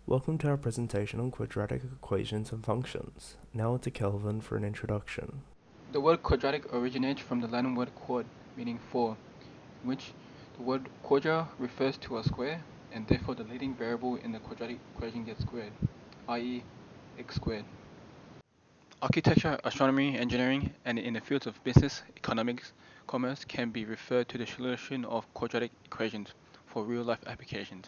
Welcome to our presentation on quadratic equations and functions. Now on to Kelvin for an introduction. The word quadratic originates from the Latin word quad, meaning four, in which the word quadra refers to a square, and therefore the leading variable in the quadratic equation gets squared, i.e. x squared. Architecture, astronomy, engineering, and in the fields of business, economics, commerce can be referred to the solution of quadratic equations for real-life applications.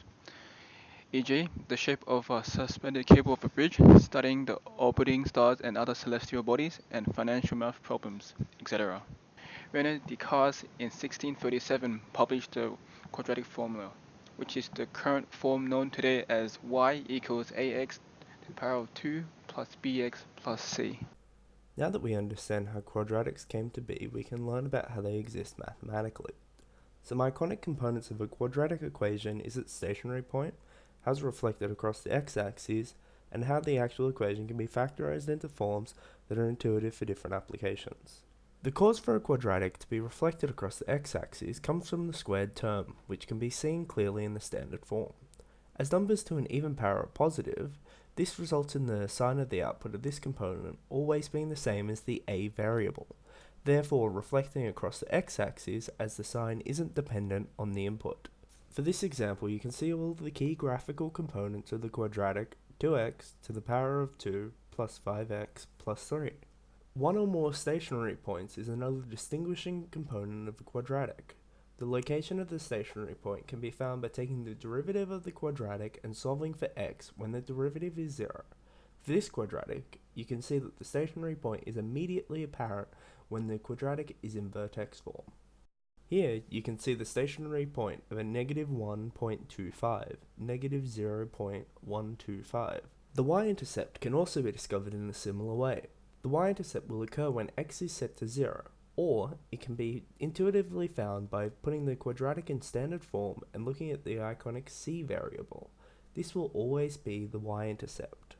E.g., the shape of a suspended cable of a bridge, studying the orbiting stars and other celestial bodies, and financial math problems, etc. René Descartes in 1637 published the quadratic formula, which is the current form known today as y equals ax to the power of 2 plus bx plus c. Now that we understand how quadratics came to be, we can learn about how they exist mathematically. Some iconic components of a quadratic equation is its stationary point, how it's reflected across the x-axis, and how the actual equation can be factorized into forms that are intuitive for different applications. The cause for a quadratic to be reflected across the x-axis comes from the squared term, which can be seen clearly in the standard form. As numbers to an even power are positive, this results in the sign of the output of this component always being the same as the a variable, therefore reflecting across the x-axis as the sign isn't dependent on the input. For this example, you can see all of the key graphical components of the quadratic 2x to the power of 2 plus 5x plus 3. One or more stationary points is another distinguishing component of a quadratic. The location of the stationary point can be found by taking the derivative of the quadratic and solving for x when the derivative is 0. For this quadratic, you can see that the stationary point is immediately apparent when the quadratic is in vertex form. Here, you can see the stationary point of a negative 1.25, negative 0.125. The y-intercept can also be discovered in a similar way. The y-intercept will occur when x is set to 0, or it can be intuitively found by putting the quadratic in standard form and looking at the iconic c variable. This will always be the y-intercept.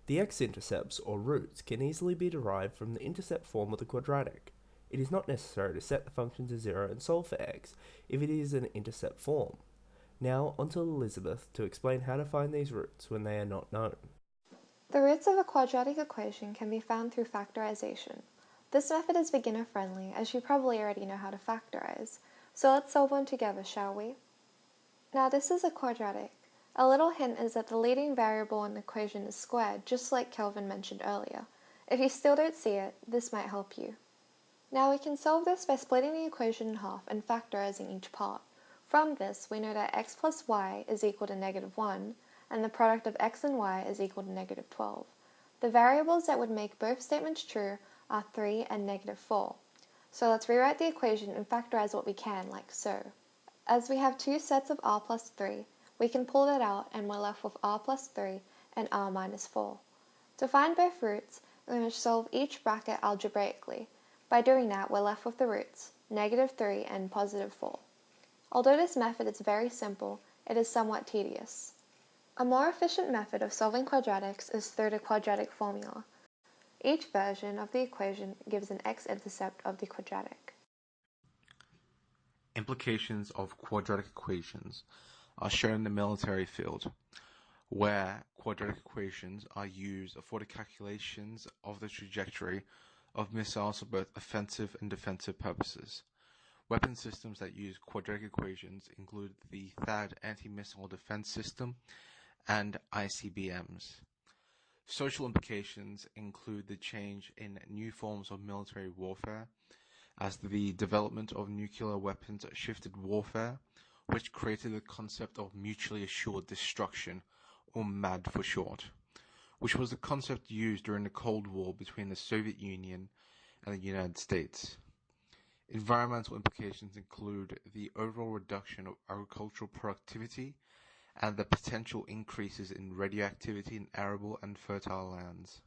The x-intercepts, or roots, can easily be derived from the intercept form of the quadratic. It is not necessary to set the function to 0 and solve for x if it is an intercept form. Now onto Elizabeth to explain how to find these roots when they are not known. The roots of a quadratic equation can be found through factorization. This method is beginner-friendly, as you probably already know how to factorize, so let's solve one together, shall we? Now this is a quadratic. A little hint is that the leading variable in the equation is squared, just like Kelvin mentioned earlier. If you still don't see it, this might help you. Now we can solve this by splitting the equation in half and factorizing each part. From this, we know that x plus y is equal to negative 1, and the product of x and y is equal to negative 12. The variables that would make both statements true are 3 and negative 4. So let's rewrite the equation and factorize what we can, like so. As we have two sets of r plus 3, we can pull that out and we're left with r plus 3 and r minus 4. To find both roots, we must solve each bracket algebraically. By doing that, we're left with the roots, negative 3 and positive 4. Although this method is very simple, it is somewhat tedious. A more efficient method of solving quadratics is through the quadratic formula. Each version of the equation gives an x-intercept of the quadratic. Implications of quadratic equations are shown in the military field, where quadratic equations are used for the calculations of the trajectory of missiles for both offensive and defensive purposes. Weapon systems that use quadratic equations include the THAAD anti-missile defense system and ICBMs. Social implications include the change in new forms of military warfare, as the development of nuclear weapons shifted warfare, which created the concept of mutually assured destruction, or MAD for short, which was the concept used during the Cold War between the Soviet Union and the United States. Environmental implications include the overall reduction of agricultural productivity and the potential increases in radioactivity in arable and fertile lands.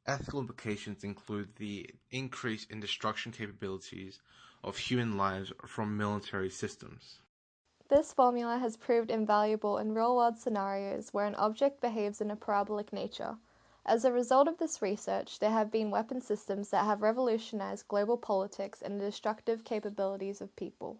Ethical implications include the increase in destruction capabilities of human lives from military systems. This formula has proved invaluable in real-world scenarios where an object behaves in a parabolic nature. As a result of this research, there have been weapon systems that have revolutionized global politics and the destructive capabilities of people.